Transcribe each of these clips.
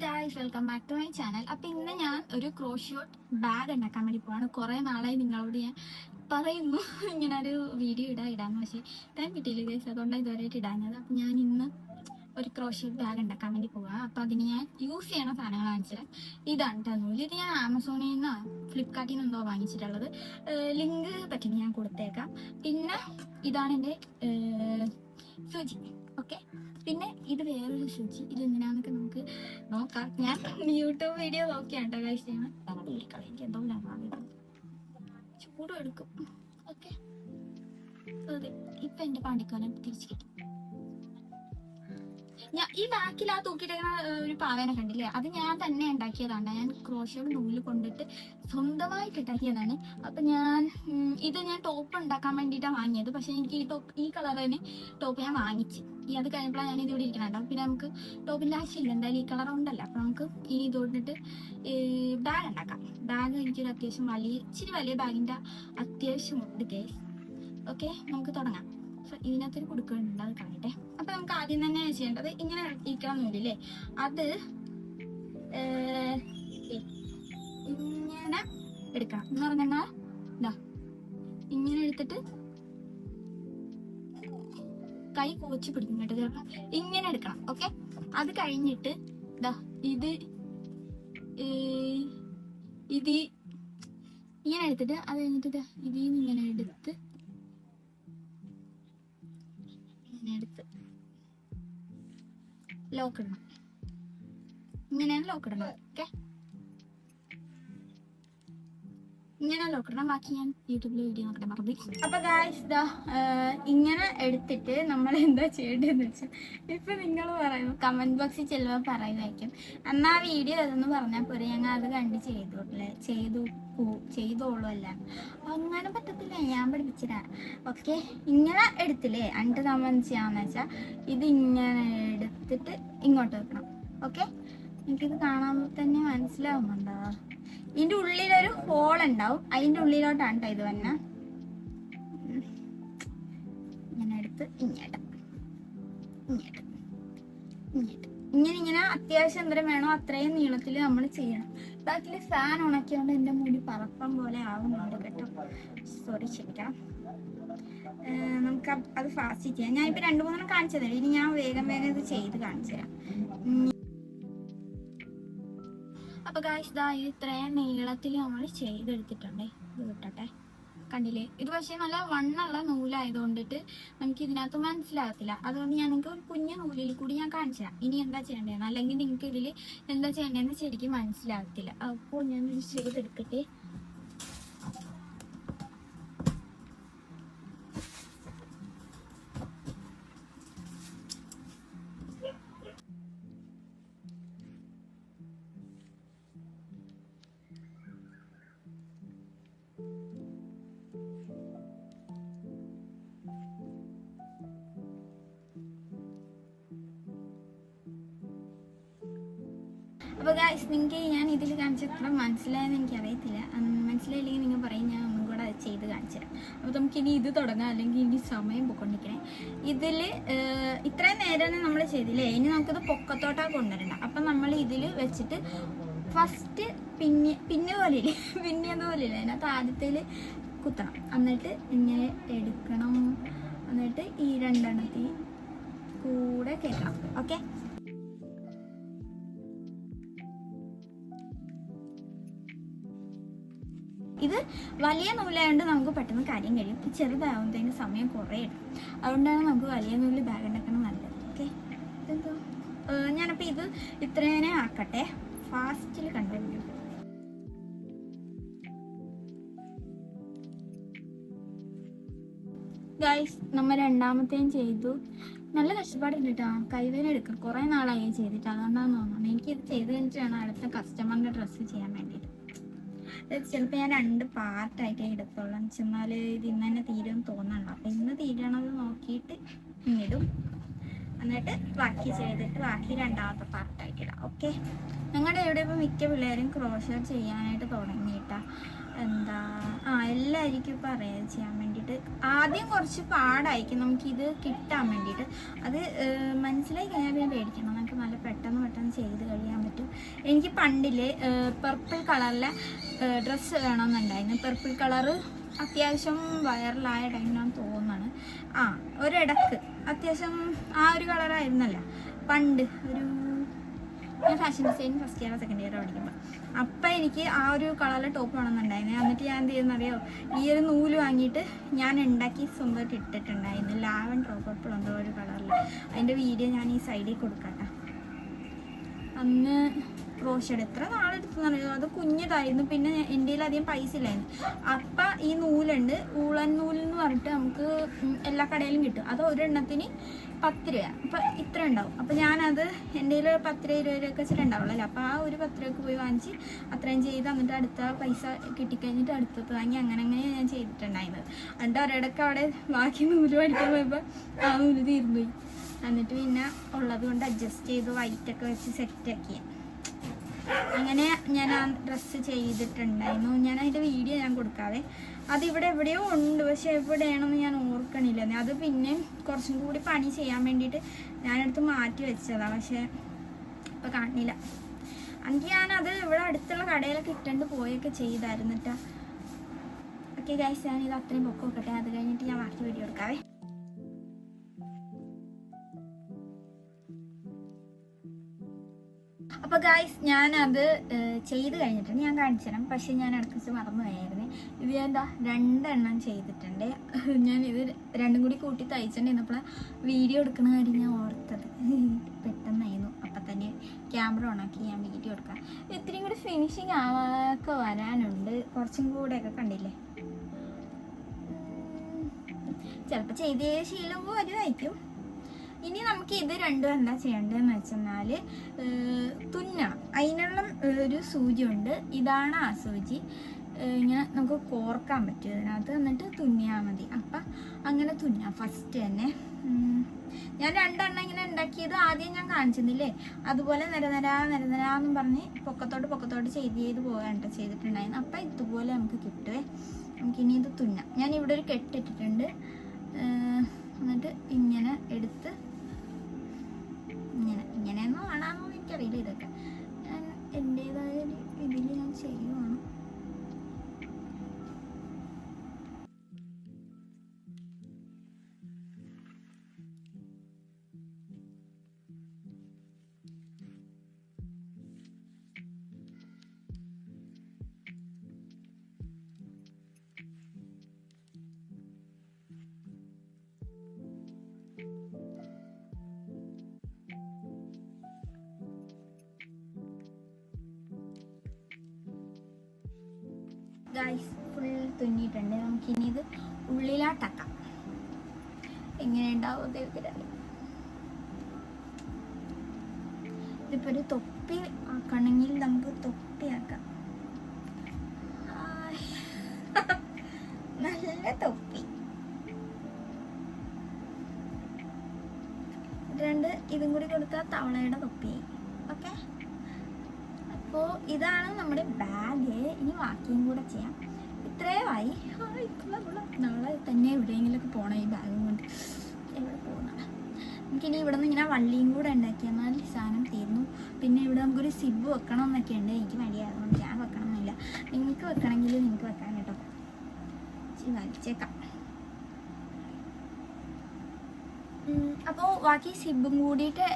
Guys, welcome back to my channel. അപ്പം ഇന്ന് ഞാൻ ഒരു ക്രോഷ്യോട്ട് ബാഗ് ഉണ്ടാക്കാൻ വേണ്ടി പോവാണ്. കുറേ നാളായി നിങ്ങളോട് ഞാൻ പറയുന്നു ഇങ്ങനെ ഒരു വീഡിയോ ഇടാന്ന്, പക്ഷേ ടൈം കിട്ടിയില്ല ഗൈസ്, അതുകൊണ്ടാണ് ഇതുവരെയായിട്ട് ഇടാഞ്ഞത്. അപ്പം ഞാൻ ഇന്ന് ഒരു ക്രോഷ്യോട്ട് ബാഗ് ഉണ്ടാക്കാൻ വേണ്ടി പോവാം. അപ്പം അതിന് ഞാൻ യൂസ് ചെയ്യണ സാധനങ്ങൾ കാണിച്ചിട്ട് ഇതാണ് കേട്ടോ. ഇത് ഞാൻ ആമസോണിൽ നിന്നോ ഫ്ലിപ്കാർട്ടിൽ നിന്നോ വാങ്ങിച്ചിട്ടുള്ളത്. ലിങ്ക് പറ്റി ഞാൻ കൊടുത്തേക്കാം. പിന്നെ ഇതാണ് എൻ്റെ സൂചി. ഓക്കെ, പിന്നെ ഇത് വേറൊരു സൂചി. ഇത് എന്തിനാന്നൊക്കെ നമുക്ക് നോക്കാം. ഞാൻ യൂട്യൂബ് വീഡിയോ നോക്കിയാണ് കേട്ടോ ഗൈസ് ചെയ്യണം. എനിക്ക് എന്തോ ചൂടും എടുക്കും. ഓക്കെ, അതെ, ഇപ്പൊ എന്റെ പാണ്ടിക്കോലം തിരിച്ചു കിട്ടും. ഞാൻ ഈ ബാക്കിൽ ആ തൂക്കിയിട്ടേക്കുന്ന ഒരു പാവേനെ കണ്ടില്ലേ, അത് ഞാൻ തന്നെ ഉണ്ടാക്കിയതാണ്. ഞാൻ ക്രോഷ്യോട്ട് നൂല് കൊണ്ടിട്ട് സ്വന്തമായിട്ട് ഉണ്ടാക്കിയതാണ്. അപ്പൊ ഇത് ഞാൻ ടോപ്പ് ഉണ്ടാക്കാൻ വേണ്ടിയിട്ടാണ് വാങ്ങിയത്. പക്ഷെ എനിക്ക് ഈ കളറിന് ടോപ്പ് ഞാൻ വാങ്ങിച്ച് അത് കഴിഞ്ഞപ്പോഴാണ് ഞാൻ ഇത് ഇവിടെ ഇരിക്കണുണ്ടോ. പിന്നെ നമുക്ക് ടോപ്പിന്റെ ആവശ്യമില്ല, എന്തായാലും ഈ കളർ ഉണ്ടല്ലോ. അപ്പൊ നമുക്ക് ഇനി ഇത് കൊണ്ടിട്ട് ബാഗ് ഉണ്ടാക്കാം. ബാഗ് എനിക്കൊരു അത്യാവശ്യം ഇച്ചിരി വലിയ ബാഗിന്റെ അത്യാവശ്യമുണ്ട് കേസ്. ഓക്കെ, നമുക്ക് തുടങ്ങാം. ഇതിനകത്തൊരു കൊടുക്കുന്നുണ്ട്, അത് കളയട്ടെ. അപ്പൊ നമുക്ക് ആദ്യം തന്നെ ചെയ്യേണ്ടത് ഇങ്ങനെ ഇരിക്കണം നൂലില്ലേ, അത് ഇങ്ങനെ എടുക്കണം എന്ന് പറഞ്ഞാൽ ഇതാ ഇങ്ങനെ എടുത്തിട്ട് കൈ കോച്ച് പിടിക്കും കേട്ടോ, ചിലപ്പോൾ ഇങ്ങനെ എടുക്കണം. ഓക്കെ, അത് കഴിഞ്ഞിട്ട് ഇതാ ഇത് ഇങ്ങനെ എടുത്തിട്ട് അത് കഴിഞ്ഞിട്ട് ഇതിൽ നിന്ന് ഇങ്ങനെ എടുത്ത് ലോക്ക് ഇടണം. ഇങ്ങനെയാണ് ലോക്ക് ഇടണം. ഓക്കെ, ഇങ്ങനെ ലോക്ക് ഇടണം. ബാക്കി ഞാൻ യൂട്യൂബിൽ വീഡിയോ നോക്കട്ടെ, മറന്നു. അപ്പൊ ഗായ്സ് ഇങ്ങനെ എടുത്തിട്ട് നമ്മൾ എന്താ ചെയ്യേണ്ടതെന്ന് വെച്ചാൽ, ഇപ്പൊ നിങ്ങൾ പറയുന്നു കമന്റ് ബോക്സിൽ ചിലപ്പോൾ പറയുമായിരിക്കും, എന്നാ വീഡിയോ അതൊന്ന് പറഞ്ഞാൽ പോരെ, ഞങ്ങൾ അത് കണ്ട് ചെയ്തോളൂ അല്ല. അങ്ങനെ പറ്റത്തില്ല, ഞാൻ പഠിപ്പിച്ചിരാ. ഓക്കെ, ഇങ്ങനെ എടുത്തില്ലേ, എന്നിട്ട് നമ്മൾ ചെയ്യാന്ന് വെച്ചാൽ ഇത് ഇങ്ങനെ എടുത്തിട്ട് ഇങ്ങോട്ട് വെക്കണം. ഓക്കെ, എനിക്കിത് കാണാൻ തന്നെ മനസ്സിലാവുന്നുണ്ടോ? ഇതിന്റെ ഉള്ളിലൊരു ഹോൾ ഉണ്ടാവും, അതിന്റെ ഉള്ളിലോട്ടാണ് ഇത് വന്ന. ഇങ്ങനെ എടുത്ത് ഇങ്ങോട്ട് ഇങ്ങനെ അത്യാവശ്യം എന്തരം വേണോ അത്രയും നീളത്തിൽ നമ്മൾ ചെയ്യണം. ബാക്കിൽ ഫാൻ ഉണക്കിയോണ്ട് എന്റെ മുടി പറപ്പം പോലെ ആവുന്നുണ്ട് കേട്ടോ, സോറി, ക്ഷമിക്കണം. നമുക്ക് അത് ഫാസ്റ്റ് ചെയ്യാം. ഞാനിപ്പോ 2-3 കാണിച്ചു തരാം. ഇനി ഞാൻ വേഗം ഇത് ചെയ്ത് കാണിച്ചു തരാം. അപ്പൊ ഗായ്സ് ഇത്രയും നീളത്തിൽ നമ്മൾ ചെയ്തെടുത്തിട്ടുണ്ടേ. ഇത് കിട്ടട്ടെ, കണ്ടില്ലേ? ഇത് പക്ഷേ നല്ല വണ്ണുള്ള നൂലായതുകൊണ്ടിട്ട് നമുക്ക് ഇതിനകത്ത് മനസ്സിലാകത്തില്ല. അതുകൊണ്ട് ഞാൻ നിങ്ങൾക്ക് ഒരു കുഞ്ഞു നൂലിൽ കൂടി ഞാൻ കാണിച്ചു തരാം ഇനി എന്താ ചെയ്യേണ്ടതെന്ന്. അല്ലെങ്കിൽ നിങ്ങൾക്ക് ഇതിൽ എന്താ ചെയ്യേണ്ടതെന്ന് ശരിക്കും മനസ്സിലാകത്തില്ല. അപ്പോൾ ഞാൻ ചെയ്തെടുക്കട്ടെ. അപ്പോൾ ഗായ്സ്, നിങ്ങൾക്ക് ഞാൻ ഇതിൽ കാണിച്ചത്ര മനസ്സിലായെന്ന് എനിക്കറിയത്തില്ല. മനസ്സിലായില്ലെങ്കിൽ നിങ്ങൾ പറയും, ഞാൻ ഒന്നും കൂടെ അത് ചെയ്ത് കാണിച്ചു തരാം. അപ്പോൾ നമുക്കിനി ഇത് തുടങ്ങാം, അല്ലെങ്കിൽ ഇനി സമയം പൊക്കൊണ്ടിരിക്കണേ. ഇതിൽ ഇത്രയും നേരം നമ്മൾ ചെയ്തില്ലേ, ഇനി നമുക്കിത് പൊക്കത്തോട്ടാണ് കൊണ്ടുവരണം. അപ്പം നമ്മൾ ഇതിൽ വെച്ചിട്ട് ഫസ്റ്റ് പിന്നെ പോലെയില്ലേ, പിന്നെയെന്ന് പോലെയില്ല, അതിനകത്ത് ആദ്യത്തേൽ കുത്തണം. എന്നിട്ട് ഇങ്ങനെ എടുക്കണം. എന്നിട്ട് ഈ 2 കൂടെ കേൾക്കണം. ഓക്കെ, ഇത് വലിയ നൂലായതുകൊണ്ട് നമുക്ക് പെട്ടെന്ന് കാര്യം കഴിയും. ചെറുതാകുമ്പോഴത്തേക്ക് സമയം കുറേ എടുക്കും. അതുകൊണ്ടാണ് നമുക്ക് വലിയ നൂല് ബാഗ് ഉണ്ടാക്കണം നല്ലത്. ഓക്കെ, ഇതെന്തോ ഞാനപ്പോൾ ഇത് ഇത്രേനെ ആക്കട്ടെ, ഫാസ്റ്റിൽ കണ്ടുപിടിക്കും. ഗൈസ്, നമ്മൾ 2ാമത്തെയും ചെയ്തു. നല്ല കഷ്ടപ്പാടുണ്ട് കേട്ടോ, കൈവേന എടുക്കും. കുറേ നാളായി ചെയ്തിട്ട്, അതുകൊണ്ടാണെന്ന് തോന്നുന്നു. എനിക്കിത് ചെയ്ത് കഴിഞ്ഞിട്ടാണ് അടുത്ത കസ്റ്റമറിൻ്റെ ഡ്രസ്സ് ചെയ്യാൻ വേണ്ടിയിട്ട്. ചിലപ്പോൾ ഞാൻ 2 പാർട്ടായിട്ടേ എടുത്തുള്ളൂ. എന്നാൽ ഇത് ഇന്ന് തന്നെ തീരുമെന്ന് തോന്നണ്ട. അപ്പം ഇന്ന് തീരണത് നോക്കിയിട്ട് ഇടും. എന്നിട്ട് ബാക്കി ചെയ്തിട്ട് ബാക്കി 2ാമത്തെ പാർട്ടായിട്ട് ഇടാം. ഓക്കെ, ഞങ്ങളുടെ ഇവിടെ ഇപ്പോൾ മിക്ക പിള്ളേരും ക്രോഷ്യോട്ട് ചെയ്യാനായിട്ട് തുടങ്ങിയിട്ടാ. എല്ലാവർക്കും ഇപ്പോൾ അറിയാതെ ചെയ്യാൻ വേണ്ടിയിട്ട് ആദ്യം കുറച്ച് പാടായിരിക്കും നമുക്കിത് കിട്ടാൻ വേണ്ടിയിട്ട്. അത് മനസ്സിലായി കഴിഞ്ഞാൽ പിന്നെ പേടിക്കണം, നമുക്ക് നല്ല പെട്ടെന്ന് ചെയ്ത് കഴിയാൻ പറ്റും. എനിക്ക് പണ്ടില്ലേ പർപ്പിൾ കളറിലെ ഡ്രസ്സ് വേണമെന്നുണ്ടായിരുന്നു. പർപ്പിൾ കളറ് അത്യാവശ്യം വൈറലായ ടൈമിനാണ് തോന്നുന്നത്. ഒരിടക്ക് അത്യാവശ്യം ആ ഒരു കളറായിരുന്നല്ലോ പണ്ട്. ഞാൻ fashion design first year second year പഠിക്കുമ്പോൾ അപ്പം എനിക്ക് ആ ഒരു കളറിലെ ടോപ്പ് വേണമെന്നുണ്ടായിരുന്നു. എന്നിട്ട് ഞാൻ എന്ത് ചെയ്യുന്നറിയോ, ഈ ഒരു നൂല് വാങ്ങിയിട്ട് ഞാൻ ഉണ്ടാക്കി സ്വന്തമായിട്ട് ഇട്ടിട്ടുണ്ടായിരുന്നു. ലാവൻഡർ പർപ്പിൾ എന്തോ ഒരു കളറിൽ. അതിൻ്റെ വീഡിയോ ഞാൻ ഈ സൈഡിൽ കൊടുക്കട്ടെ. അന്ന് ക്രോഷഡ് എത്ര നാളെടുത്തെന്നറിയോ, അത് കുഞ്ഞതായിരുന്നു. പിന്നെ എൻ്റെ കയ്യിൽ അധികം പൈസ ഇല്ലായിരുന്നു. അപ്പം ഈ നൂലുണ്ട്, ഊളൻ നൂലെന്ന് പറഞ്ഞിട്ട് നമുക്ക് എല്ലാ കടയിലും കിട്ടും. അത് ഒരെണ്ണത്തിന് 10 രൂപ. അപ്പം ഇത്ര ഉണ്ടാവും. അപ്പം ഞാനത് എൻ്റെ കയ്യിൽ 10 രൂപ 20 രൂപ വെച്ചിട്ടുണ്ടാവുള്ളൂ. അപ്പം ആ ഒരു 10 രൂപയ്ക്ക് പോയി വാങ്ങിച്ച് അത്രയും ചെയ്ത് എന്നിട്ട് അടുത്ത പൈസ കിട്ടിക്കഴിഞ്ഞിട്ട് അടുത്തത് വാങ്ങി അങ്ങനെ ഞാൻ ചെയ്തിട്ടുണ്ടായിരുന്നത്. എന്നിട്ട് ഒരിടയ്ക്ക് അവിടെ ബാക്കി നൂല് പഠിക്കാൻ പോയപ്പോൾ ആ നൂല് തീർന്നുപോയി. എന്നിട്ട് പിന്നെ ഉള്ളത് കൊണ്ട് അഡ്ജസ്റ്റ് ചെയ്ത് വൈറ്റൊക്കെ വെച്ച് സെറ്റാക്കി. അങ്ങനെ ഞാൻ ആ ഡ്രസ്സ് ചെയ്തിട്ടുണ്ടായിരുന്നു. ഞാൻ അതിൻ്റെ വീഡിയോ ഞാൻ കൊടുക്കാവേ. അതിവിടെ എവിടെയോ ഉണ്ട്, പക്ഷെ എവിടെയാണെന്ന് ഞാൻ ഓർക്കണില്ല. അത് പിന്നെ കുറച്ചും കൂടി പണി ചെയ്യാൻ വേണ്ടിയിട്ട് ഞാനെടുത്ത് മാറ്റി വെച്ചതാണ്. പക്ഷെ ഇപ്പം കാണില്ല. എനിക്ക് ഞാനത് ഇവിടെ അടുത്തുള്ള കടയിലൊക്കെ ഇട്ടുകൊണ്ട് പോയൊക്കെ ചെയ്തായിരുന്നു കേട്ടോ. ഓക്കെ ഗൈസ്, ഞാനിത് അത്രയും പൊക്കം വെക്കട്ടെ. അത് കഴിഞ്ഞിട്ട് ഞാൻ ബാക്കി വീഡിയോ എടുക്കാവേ. അപ്പോൾ ഗൈസ്, ഞാനത് ചെയ്ത് കഴിഞ്ഞിട്ടുണ്ട്. ഞാൻ കാണിച്ചു തരാം. പക്ഷെ ഞാൻ അടുപ്പിച്ച് മറന്നു പോയായിരുന്നു. ഇത് ഞാൻ എന്താ 2 എണ്ണം ചെയ്തിട്ടുണ്ട്. ഞാനിത് 2 കൂടി കൂട്ടി തയ്ച്ചിട്ടുണ്ടെന്നപ്പോഴാണ് വീഡിയോ എടുക്കുന്ന കാര്യം ഞാൻ ഓർത്തത്. പെട്ടെന്നായിരുന്നു. അപ്പം തന്നെ ക്യാമറ ഓണാക്കി ഞാൻ വീഡിയോ എടുക്കാം. ഇത്രയും കൂടി ഫിനിഷിങ് ഒക്കെ വരാനുണ്ട്. കുറച്ചും കൂടെയൊക്കെ കണ്ടില്ലേ. ചിലപ്പോൾ ചെയ്തേ ശീലമോ വരുമായിരിക്കും. ഇനി നമുക്ക് ഇത് രണ്ടും എന്താ ചെയ്യേണ്ടതെന്ന് വെച്ചെന്നാൽ തുന്നണം. അതിനുള്ള ഒരു സൂചി ഉണ്ട്. ഇതാണ് ആ സൂചി. ഇങ്ങനെ നമുക്ക് കോർക്കാൻ പറ്റും ഇതിനകത്ത്. എന്നിട്ട് തുന്നിയാൽ മതി. അപ്പം അങ്ങനെ തുന്നാം ഫസ്റ്റ് തന്നെ. ഞാൻ 2 എണ്ണം ഇങ്ങനെ ഉണ്ടാക്കിയത് ആദ്യം ഞാൻ കാണിച്ചിരുന്നില്ലേ, അതുപോലെ നിരനിരാന്നും പറഞ്ഞ് പൊക്കത്തോട്ട് ചെയ്ത് പോകാണ്ട് ചെയ്തിട്ടുണ്ടായിരുന്നു. അപ്പം ഇതുപോലെ നമുക്ക് കിട്ടുവേ. നമുക്കിനി ഇത് തുന്നാം. ഞാൻ ഇവിടെ ഒരു കെട്ടിട്ടിട്ടുണ്ട്. എന്നിട്ട് ഇങ്ങനെ എടുത്ത് ഇങ്ങനെയൊന്നും ആണാന്നോ എനിക്കറിയില്ല. ഇതൊക്കെ ഞാൻ എൻ്റേതായ ഒരു ഇതിൽ ഞാൻ ചെയ്യുവാണ്. ഗൈസ്, ഫുൾ തുന്നിയിട്ടുണ്ട്. നമുക്കിനി ഇത് ഉള്ളിലാട്ടാക്കാം. എങ്ങനെ ഉണ്ടാവും ദൈവത്തിനറിയാം. ഇതിപ്പോൾ ഒരു തൊപ്പി ആക്കണമെങ്കിൽ നമുക്ക് തൊപ്പിയാക്കാം. നല്ല തൊപ്പി. 2 ഇതും കൂടി കൊടുത്താൽ തവളയുടെ തൊപ്പിയായി. ഓക്കെ, അപ്പോൾ ഇതാണ് നമ്മുടെ ബാഗ്. ഇനി ബാക്കിയും കൂടെ ചെയ്യാം. ഇത്രയുമായി. നാളെ തന്നെ എവിടെയെങ്കിലുമൊക്കെ പോകണം ഈ ബാഗും കൊണ്ട്. എവിടെ പോകുന്ന നമുക്കിനി ഇവിടെ നിന്ന് ഇങ്ങനെ വള്ളിയും കൂടെ ഉണ്ടാക്കിയെന്നാൽ സാധനം തീർന്നു. പിന്നെ ഇവിടെ നമുക്കൊരു സിബ് വെക്കണം എന്നൊക്കെ ഉണ്ട്. എനിക്ക് മടിയായതുകൊണ്ട് ഞാൻ വെക്കണമെന്നില്ല. നിങ്ങൾക്ക് വെക്കണമെങ്കിൽ നിങ്ങൾക്ക് വെക്കാൻ കേട്ടോ. വലിച്ചേക്കാം. അപ്പോൾ ബാക്കി സിബും കൂടിയിട്ട്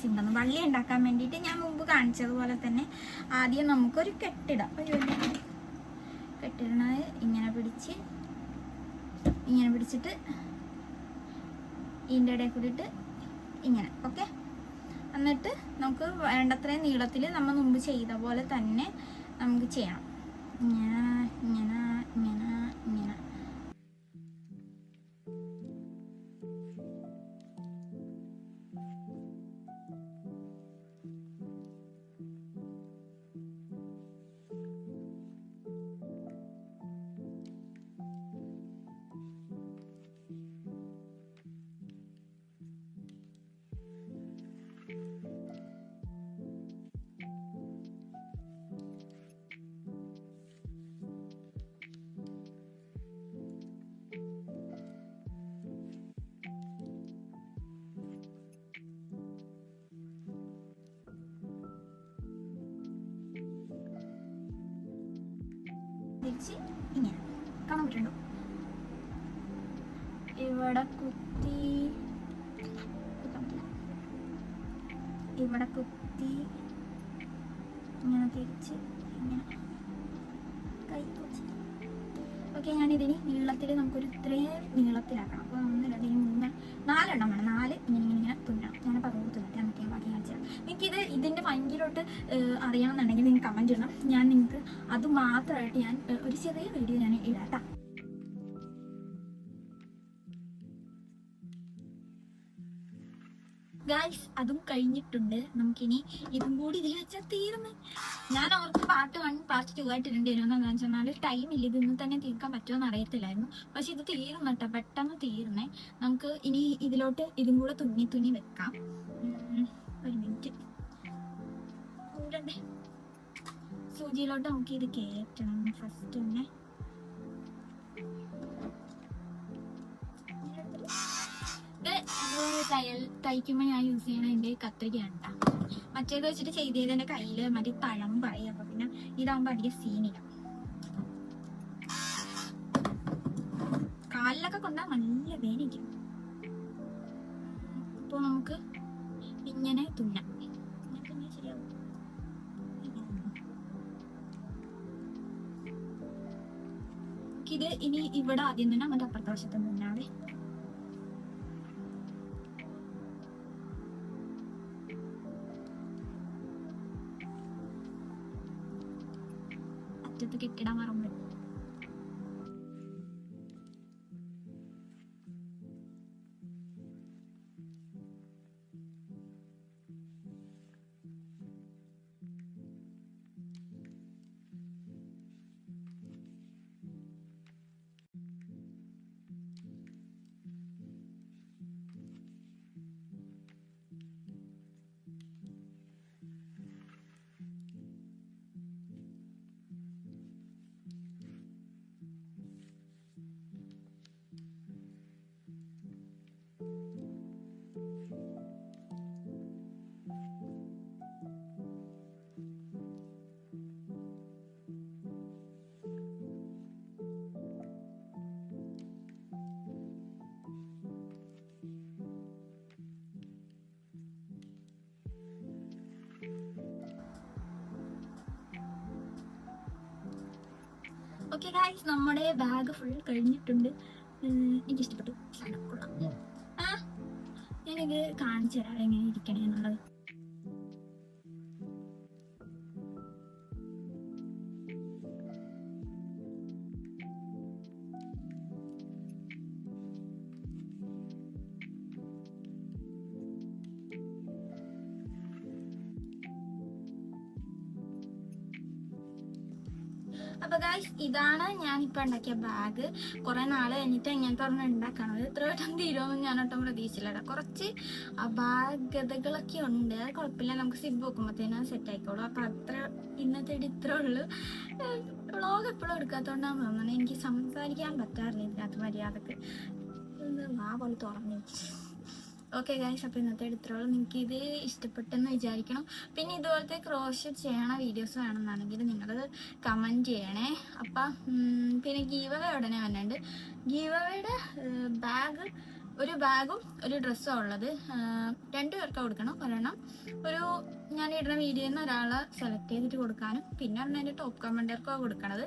സിബൊന്ന് വള്ളി ഉണ്ടാക്കാൻ വേണ്ടിയിട്ട് ഞാൻ മുമ്പ് കാണിച്ചതുപോലെ തന്നെ ആദ്യം നമുക്കൊരു കെട്ടിടാം. കെട്ടിടണത് ഇങ്ങനെ പിടിച്ചിട്ട് ഇതിൻ്റെ ഇടയിൽ കൂടിയിട്ട് ഇങ്ങനെ. ഓക്കെ, എന്നിട്ട് നമുക്ക് വേണ്ടത്രയും നീളത്തിൽ നമ്മൾ മുമ്പ് ചെയ്ത പോലെ തന്നെ നമുക്ക് ചെയ്യണം. ഇങ്ങനെ. തിരിച്ച് ഇങ്ങനെ കാണാൻ പറ്റുന്നുണ്ടോ? ഇവിടെ കുത്തി ഇവിടെ കുത്തി ഇങ്ങനെ തിരിച്ച് ഇങ്ങനെ കൈ കുത്തി. ഓക്കെ, ഞാനിതിന് നീളത്തിൽ നമുക്കൊരു ഇത്രയും നീളത്തിലാക്കണം. അപ്പോൾ 1 2 3 4 വേണം. 4 ഇങ്ങനെ തുന്നണം. ഞാനപ്പോൾ അതുകൊണ്ട് തുന്നിട്ട് എന്നിട്ട് ഞാൻ ബാക്കി കാണിച്ചു തരാം. നിങ്ങൾക്കിത് ഇതിൻ്റെ ഭയങ്കരമായിട്ട് അറിയണമെന്നുണ്ടെങ്കിൽ നിങ്ങൾ കമൻറ്റ് ചെയ്യണം. ഞാൻ നിങ്ങൾക്ക് അത് മാത്രമായിട്ട് ഞാൻ ഒരു ചെറിയ വീഡിയോ ഞാൻ ഇടാം. ഗൈസ്, അതും കഴിഞ്ഞിട്ടുണ്ട്. നമുക്കിനി ഇതും കൂടി ഇതിൽ വെച്ചാൽ തീർന്ന്. ഞാൻ അവർക്ക് പാർട്ട് 1 പാർട്ട് 2 ആയിട്ട് ഇടേണ്ടിരുന്നു. എന്താണെന്ന് വെച്ചാൽ ടൈമില്ല, ഇത് ഇന്ന് തന്നെ തീർക്കാൻ പറ്റുമോ അറിയത്തില്ലായിരുന്നു. പക്ഷെ ഇത് തീർന്നു കേട്ടോ, പെട്ടെന്ന് തീർന്നേ. നമുക്ക് ഇനി ഇതിലോട്ട് ഇതും കൂടെ തുന്നി വെക്കാം. ഒരു മിനിറ്റ്, സൂചിയിലോട്ട് നമുക്ക് ഇത് കയറ്റണം ഫസ്റ്റ് തന്നെ. തയ്ക്കുമ്പോൾ ഞാൻ യൂസ് ചെയ്യണ എൻ്റെ കത്രികയാണ് കേട്ടോ. മറ്റേത് വെച്ചിട്ട് ചെയ്തത് എൻ്റെ കയ്യിൽ മറ്റേ തഴമ്പായി. അപ്പൊ പിന്നെ ഇതാകുമ്പോൾ അധികം സീനില്ല. കാലിലൊക്കെ കൊണ്ടാൽ നല്ല വേദനിക്കും. അപ്പോൾ നമുക്ക് ഇങ്ങനെ തുന്നാം. ശരിയാവും. ഇത് ഇനി ഇവിടെ ആദ്യം തന്നെ മറ്റേ അപ്പുറത്തെ വശത്ത് തുന്നാവേ. അറ്റത്ത് കെട്ടിടാൻ മറന്നു. ഓക്കെ ഗൈസ്, നമ്മുടെ ബാഗ് ഫുൾ കഴിഞ്ഞിട്ടുണ്ട്. എനിക്ക് ഇഷ്ടപ്പെട്ടു. ഞാനിത് കാണിച്ചു തരാം എങ്ങനെ ഇരിക്കണേ എന്നുള്ളത്. അപ്പൊ ഗൈസ്, ഇതാണ് ഞാനിപ്പോൾ ഉണ്ടാക്കിയ ബാഗ്. കുറെ നാള് കഴിഞ്ഞിട്ട് ഇങ്ങനത്തെ ഒരെണ്ണം ഉണ്ടാക്കണത്. ഇത്ര പെട്ടെന്ന് തീരുമെന്ന് ഞാൻ ഒട്ടും പ്രതീക്ഷിച്ചില്ല. കുറച്ച് അപാകതകളൊക്കെ ഉണ്ട്. അത് കുഴപ്പമില്ല, നമുക്ക് സിബ് വെക്കുമ്പോഴത്തേനും സെറ്റ് ആയിക്കോളും. അപ്പൊ അത്ര ഇന്നത്തെ ഇത്രേ ഉള്ളൂ. വ്ളോഗ് എപ്പോഴും എടുക്കാത്തതുകൊണ്ടാണ് തോന്നുന്നത് എനിക്ക് സംസാരിക്കാൻ പറ്റാറില്ല ഇതിനകത്ത് മര്യാദക്ക്. വാ പോലെ തുറന്നു. ഓക്കെ ഗൈസ്, അപ്പോൾ ഇന്നത്തെ എടുത്തോളം നിങ്ങൾക്ക് ഇത് ഇഷ്ടപ്പെട്ടെന്ന് വിചാരിക്കണം. പിന്നെ ഇതുപോലത്തെ ക്രോഷറ്റ് ചെയ്യണ വീഡിയോസ് വേണമെന്നാണെങ്കിൽ നിങ്ങളത് കമൻറ്റ് ചെയ്യണേ. അപ്പം പിന്നെ ഗീവ് അവേ ഉടനെ വന്നിട്ടുണ്ട്. ഗീവ് അവേയുടെ ഒരു ബാഗും ഒരു ഡ്രസ്സും ഉള്ളത്. 2 പേർക്ക് കൊടുക്കണം. ഒരെണ്ണം ഞാൻ ഇടുന്ന വീഡിയോയിൽ നിന്ന് ഒരാളെ സെലക്ട് ചെയ്തിട്ട് കൊടുക്കാനും പിന്നെ എൻ്റെ ടോപ്പ് കമൻറ്റർക്കാണ് കൊടുക്കണത്.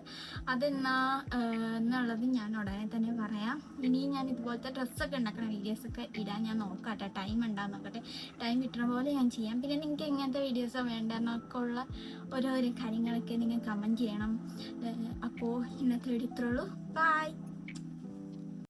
എന്നുള്ളത് ഞാൻ ഉടനെ തന്നെ പറയാം. ഇനി ഞാൻ ഇതുപോലത്തെ ഡ്രസ്സൊക്കെ ഉണ്ടാക്കുന്ന വീഡിയോസൊക്കെ ഇടാൻ ഞാൻ നോക്കാട്ടെ. ടൈം ഉണ്ടാകും നോക്കട്ടെ. ടൈം കിട്ടുന്ന പോലെ ഞാൻ ചെയ്യാം. പിന്നെ നിങ്ങൾക്ക് എങ്ങനത്തെ വീഡിയോസോ വേണ്ടെന്നൊക്കെ ഉള്ള ഓരോരോ കാര്യങ്ങളൊക്കെ നിങ്ങൾ കമൻറ്റ് ചെയ്യണം. അപ്പോൾ ഇന്നത്തെ വീഡിയോ ഇത്രയുള്ളൂ. ബൈ.